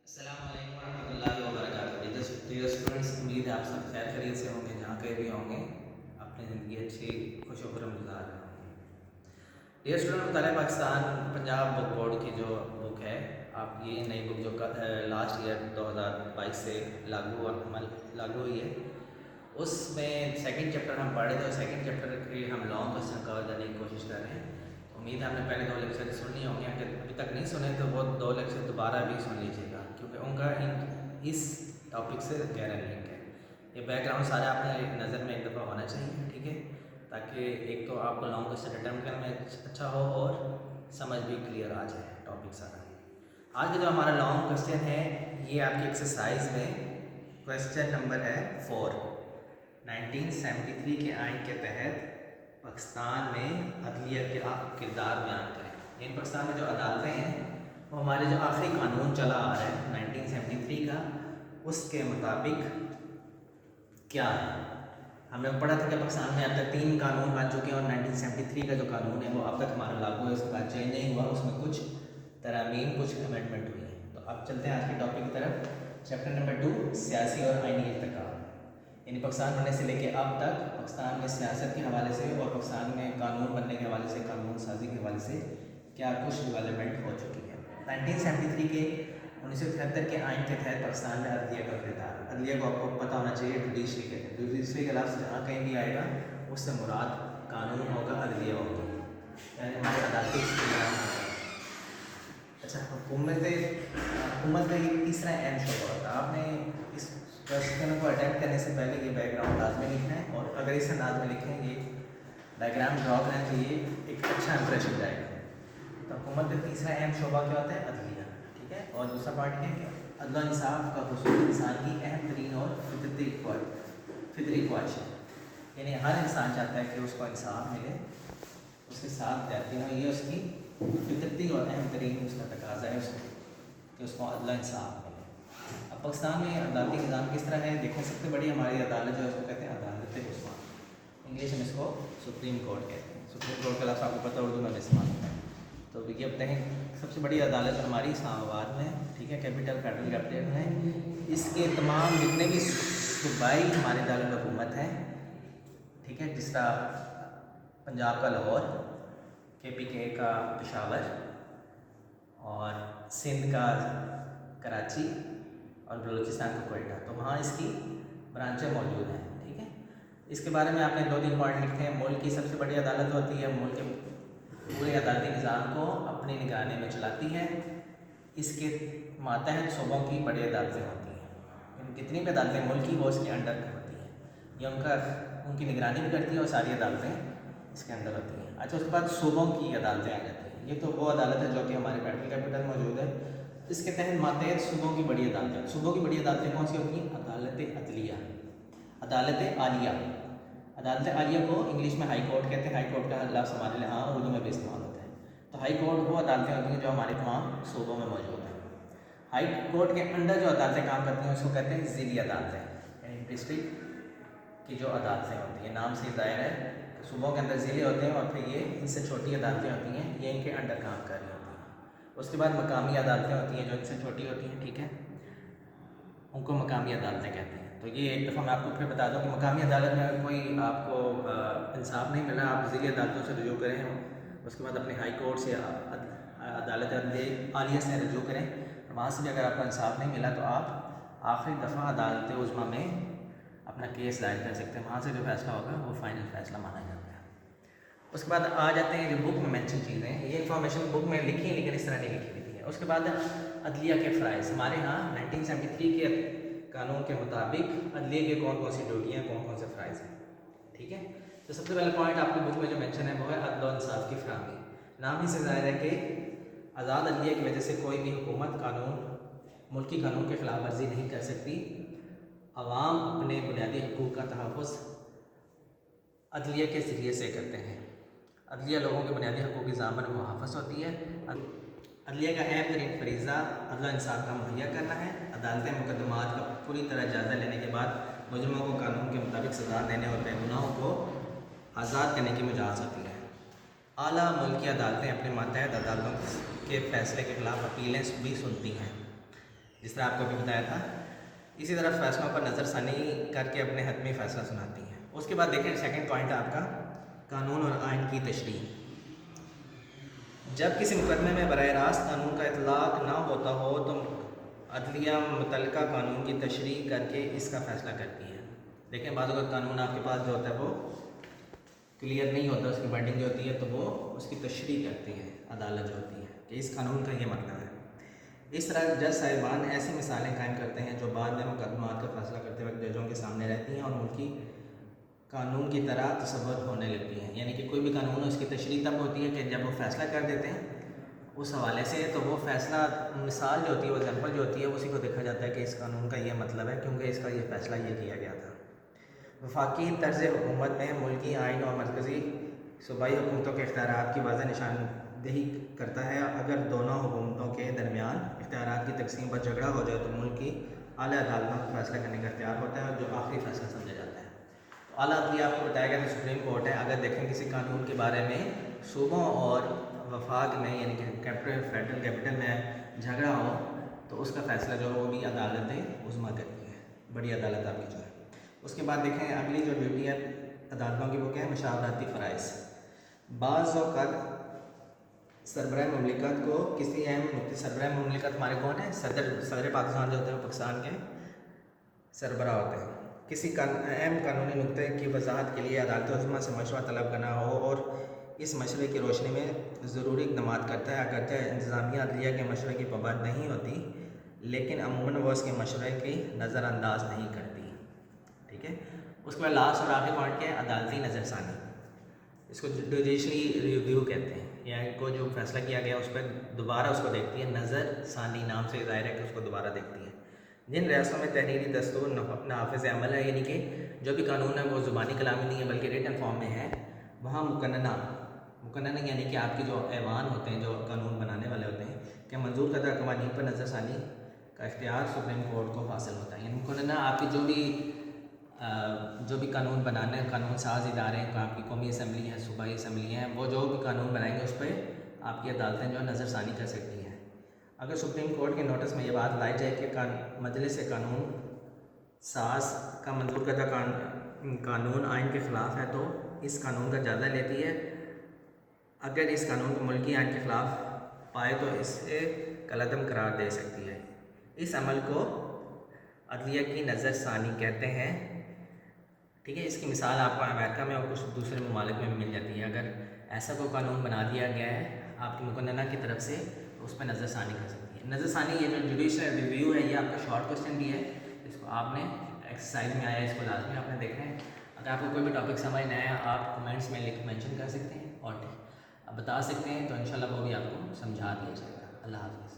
अस्सलाम वालेकुम रहमतुल्लाहि व बरकातुहू। डियर स्टूडेंट्स, उम्मीद है आप सब खैर खैरियत से होंगे, जहाँ कहीं भी होंगे अपनी ज़िंदगी अच्छी खुश खुरम गुजार रहे होंगे। डियर स्टूडेंट, मुतालिया पाकिस्तान पंजाब बुक बोर्ड की जो बुक है, आप ये नई बुक जो लास्ट ईयर 2022 से लागू हुई है, उसमें सेकंड चैप्टर हम पढ़ रहे थे और सेकंड चैप्टर के हम लॉन्ग क्वेश्चन कवर करने की कोशिश कर रहे हैं। उम्मीद है आपने पहले 2 लेक्चर सुननी होंगे, अगर अभी तक नहीं सुने तो वो 2 लेक्चर दोबारा भी सुन लीजिएगा, क्योंकि उनका इस टॉपिक से गहरा लिंक है। ये बैकग्राउंड सारे आपने नज़र में एक दफ़ा होना चाहिए, ठीक है, ताकि एक तो आपको लॉन्ग क्वेश्चन अटैम्प्ट करने में अच्छा हो और समझ भी क्लियर आ जाए टॉपिक सारा। आज का जो हमारा लॉन्ग क्वेश्चन है, ये आपकी एक्सरसाइज में क्वेश्चन नंबर है 4। 1973 के आइन के तहत पाकिस्तान में अदलिया के किरदार बयान करें। इन पाकिस्तान में जो अदालतें हैं वो हमारे जो आखिरी कानून चला आ रहा है 1973 का, उसके मुताबिक क्या है। हमने पढ़ा था कि पाकिस्तान में अब तक 3 कानून बन चुके हैं और 1973 का जो कानून है वो अब तक हमारा लागू है, उसके बाद चेंज नहीं हुआ, उसमें कुछ तरामीम कुछ अमेंडमेंट हुई है। तो अब चलते हैं आज के टॉपिक की तरफ। चैप्टर नंबर 2, सियासी और आइनी इर्तिकाब। यानी पाकिस्तान बनने से लेकर अब तक पाकिस्तान में सियासत के हवाले से और पाकिस्तान में कानून बनने के हवाले से, कानून साजी के हवाले से क्या कुछ डेवलपमेंट हो चुकी है। 1973 के 1973 के आइन के तहत पाकिस्तान में अदलिया का किरदार, अदलिया को आपको पता होना चाहिए जुडिशरी कहते हैं। जुडिशरी का लफ्ज़ जहाँ कहीं भी आएगा उससे मुराद कानून होगा, अदलिया होगा, यानी हमारे अदालती इस्तेमाल होगा। अच्छा, हुकूमत का ये तीसरा अहम शोबा होता है। आपने इस क्वेश्चन को अटैम्प्ट करने से पहले ये बैकग्राउंड लाजमी लिखना है, और अगर इस अंदाज में लिखें, ये डायग्राम ड्रॉ करें, तो ये एक अच्छा इंप्रेशन जाएगा। तो हुकूमत का तीसरा अहम शोबा क्या होता है? अदलिया, ठीक है। और दूसरा पार्ट क्या है कि अदल और इंसाफ का हुसूल इंसान की अहम तरीन और फितरी ख्वाहिश है, यानी हर इंसान चाहता है कि उसको इंसाफ मिले, उसके साथ जाती हो, ये उसकी फितरती और अहम तरीन उसका तकाजा है उसको कि उसको अदल इंसाफ मिले। अब पाकिस्तान में अदालती निज़ाम किस तरह है देखें। सबसे बड़ी हमारी अदालत जो है उसको कहते हैं अदालत उस्मा, इंग्लिश में इसको सुप्रीम कोर्ट कहते हैं। सुप्रीम कोर्ट का लफ्ज़ आपको पता उर्दू में इस्तेमाल होता है। तो ये अब तक सबसे बड़ी अदालत हमारी इस्लामाबाद में, ठीक है, कैपिटल फेडरल कैपिटल में। इसके तमाम जितने भी सूबाई हमारे दारुल-ए-हुकूमत हैं, ठीक है, जिस तरह पंजाब का लाहौर, KPK का पेशावर और सिंध का कराची और बलूचिस्तान का कोयटा, तो वहाँ इसकी ब्रांचें मौजूद हैं, ठीक है। इसके बारे में आपने 2-3 पॉइंट लिखते हैं। मुल्क की सबसे बड़ी अदालत होती है, मुल्क के पूरे अदालती निज़ाम को अपनी निगरानी में चलाती है। इसके मातहत सूबों की बड़ी अदालतें होती हैं, जितनी भी अदालतें मुल्क की वो इसके अंडर होती हैं, ये उनकी निगरानी भी करती हैं और सारी अदालतें इसके अंदर होती हैं। अच्छा, उसके बाद सूबों की अदालतें आ जाती हैं। ये तो वो अदालत है जो कि हमारे फेडरल कैपिटल मौजूद है। इसके तहत मातहत सूबों की बड़ी अदालतें, सूबों की बड़ी अदालतें कौन सी होती हैं? अदालत अदलिया, अदालत आलिया। अदालत आलिया को इंग्लिश में हाई कोर्ट कहते हैं। हाई कोर्ट का लफ्ज़ हमारे यहाँ उर्दू में भी इस्तेमाल होता है। तो हाई कोर्ट वो अदालतें होती हैं जो हमारे तमाम सूबों में मौजूद हैं। हाई कोर्ट के अंदर जो अदालतें काम करती हैं उसको कहते हैं ज़िली अदालतें, यानी डिस्ट्रिक्ट की जो अदालतें होती हैं। नाम से दायर है, सूबों के अंदर ज़िले होते हैं और फिर ये इनसे छोटी अदालतें होती हैं, ये इनके अंडर काम कर रही होती हैं। उसके बाद मकामी अदालतें होती हैं जो इनसे छोटी होती हैं, ठीक है, उनको मकामी अदालतें कहते हैं। तो ये एक दफ़ा मैं आपको फिर बता दूं कि मकामी अदालत में कोई आपको इंसाफ नहीं मिला, आप ज़िली अदालतों से रजू करें, उसके बाद अपने हाई कोर्ट से अदालत आलिया से रजू करें, और वहाँ से भी अगर आपको इंसाफ नहीं मिला तो आप आखिरी दफ़ा अदालत उज़्मा में अपना केस दायर कर सकते हैं। वहाँ से जो फैसला होगा वो फाइनल फैसला माना जाता है। उसके बाद आ जाते हैं जो बुक में मेंशन चीज़ें, ये इन्फॉर्मेशन बुक में लिखी है लेकिन इस तरह नहीं लिखी हुई है। उसके बाद अदलिया के फ़राइज़, हमारे यहाँ 1973 के कानून के मुताबिक अदलिया के कौन कौन सी ड्यूटियाँ, कौन कौन से फ़राइज़ हैं, ठीक है। तो सबसे पहला पॉइंट आपकी बुक में जो मेंशन है वो है अदल और इंसाफ की फराहमी। नाम ही से ज़ाहिर है कि आज़ाद अदलिया की वजह से कोई भी हुकूमत मुल्की कानून की खिलाफ वर्जी नहीं कर सकती। अवाम अपने बुनियादी हकूक़ का तहफ़्फ़ुज़ अदलिया के ज़रिए से करते हैं। अदलिया लोगों के बुनियादी हकूक़ की ज़ामन में मुहाफ़िज़ होती है। अदलिया का अहम तरीन फरीज़ा अदल इंसाफ का मुहैया करना है। अदालतें मुकदमात का पूरी तरह जायज़ा लेने के बाद मुजरिमों को कानून के मुताबिक सज़ा देने और बेगुनाहों को आज़ाद करने की इजाज़त होती है। आला मुल्की अदालतें अपने मातहत अदालतों के फ़ैसले के ख़िलाफ़ अपीलें भी सुनती हैं। جس طرح آپ کو بھی بتایا تھا. اسی طرح فیصلوں پر نظر ثانی کر کے اپنے حتمی فیصلہ سناتی ہیں. اس کے بعد دیکھیں سیکنڈ پوائنٹ ہے آپ کا قانون اور آئین کی تشریح. جب کسی مقدمے میں براہ راست قانون کا اطلاق نہ ہوتا ہو تو عدلیہ متعلقہ قانون کی تشریح کر کے اس کا فیصلہ کرتی ہے. دیکھیں بعض اوقات قانون آپ کے پاس جو ہوتا ہے وہ کلیئر نہیں ہوتا, اس کی ورڈنگ جو ہوتی ہے تو وہ اس کی تشریح کرتی ہے عدالت جو ہوتی ہے کہ اس قانون کا یہ مطلب ہے. اس طرح جج صاحبان ایسی مثالیں قائم کرتے ہیں جو بعد میں مقدمات کا فیصلہ کرتے وقت ججوں کے سامنے رہتی ہیں اور ملکی قانون کی طرح تصور ہونے لگتی ہیں. یعنی کہ کوئی بھی قانون ہو اس کی تشریح تب ہوتی ہے کہ جب وہ فیصلہ کر دیتے ہیں اس حوالے سے, تو وہ فیصلہ مثال جو ہوتی ہے وہ ایگزامپل جو ہوتی ہے اسی کو دیکھا جاتا ہے کہ اس قانون کا یہ مطلب ہے کیونکہ اس کا یہ فیصلہ یہ کیا گیا تھا. وفاقی طرز حکومت میں ملکی آئین اور مرکزی صوبائی حکومتوں کے اختیارات کی واضح نشاندہی کرتا ہے. اگر دونوں حکومتوں کے درمیان اختیارات کی تقسیم پر جھگڑا ہو جائے تو ملک کی اعلیٰ عدالتوں کو فیصلہ کرنے کا اختیار ہوتا ہے اور جو آخری فیصلہ سمجھا جاتا ہے. تو اعلیٰ عدلیہ آپ کو بتایا گیا تو سپریم کورٹ ہے. اگر دیکھیں کسی قانون کے بارے میں صوبوں اور وفاق میں یعنی کہ فیڈرل کیپٹل میں جھگڑا ہو تو اس کا فیصلہ جو ہے وہ بھی عدالت عظمیٰ کرتی ہے, بڑی عدالت آپ کی جو ہے. اس کے بعد دیکھیں اگلی جو ڈیوٹی ہے عدالتوں کی وہ کیا ہے مشاورتی فرائض. بعض اوقات سربراہ مملکت کو کسی اہم نقطے, سربراہ مملکت ہمارے کون ہیں, صدر پاکستان جو ہوتے ہیں وہ پاکستان کے سربراہ ہوتے ہیں. کسی اہم قانونی نقطے کی وضاحت کے لیے عدالت عظمیٰ سے مشورہ طلب کرنا ہو اور اس مشورے کی روشنی میں ضروری اقدامات کرتا ہے. اگرچہ انتظامیہ عدلیہ کے مشورے کی پابند نہیں ہوتی لیکن عموماً وہ اس کے مشورے کی نظر انداز نہیں کرتی. ٹھیک ہے. اس کے بعد لاسٹ اور آخری پوائنٹ کیا ہے عدالتی نظر ثانی. اس کو جوڈیشری ریویو کہتے ہیں, یعنی کو جو فیصلہ کیا گیا اس پہ دوبارہ اس کو دیکھتی ہے. نظر ثانی نام سے ظاہر ہے کہ اس کو دوبارہ دیکھتی ہے. جن ریاستوں میں تحریری دستور نافذ عمل ہے یعنی کہ جو بھی قانون ہے وہ زبانی کلامی نہیں ہے بلکہ ریٹن فارم میں ہے, وہاں مقننہ یعنی کہ آپ کے جو ایوان ہوتے ہیں جو قانون بنانے والے ہوتے ہیں کہ منظور کردہ قوانین پر نظر ثانی کا اختیار سپریم کورٹ کو حاصل ہوتا ہے. یعنی مقننہ آپ کی جو بھی قانون بنانے قانون ساز ادارے ہیں, آپ کی قومی اسمبلی ہے, صوبائی اسمبلی ہیں, وہ جو بھی قانون بنائیں گے اس پہ آپ کی عدالتیں جو ہے نظر ثانی کر سکتی ہیں. اگر سپریم کورٹ کے نوٹس میں یہ بات لائی جائے کہ مجلس قانون ساز کا منظور کردہ قانون آئین کے خلاف ہے تو اس قانون کا جائزہ لیتی ہے. اگر اس قانون کو ملکی آئین کے خلاف پائے تو اسے کالعدم قرار دے سکتی ہے. اس عمل کو عدلیہ کی نظر ثانی کہتے ہیں. ٹھیک ہے. اس کی مثال آپ کو امریکہ میں اور کچھ دوسرے ممالک میں بھی مل جاتی ہے. اگر ایسا کوئی قانون بنا دیا گیا ہے آپ کی مقننہ کی طرف سے تو اس پہ نظر ثانی کر سکتی ہے. نظر ثانی یہ جو جوڈیشل ریویو ہے یہ آپ کا شارٹ کوسچن بھی ہے, اس کو آپ نے ایکسرسائز میں آیا ہے, اس کو لازمی آپ نے دیکھنا ہے. اگر آپ کو کوئی بھی ٹاپک سمجھ نہ آیا آپ کمنٹس میں مینشن کر سکتے ہیں اور آپ بتا سکتے ہیں تو انشاءاللہ وہ بھی آپ کو سمجھا دیا جائے گا. اللہ حافظ.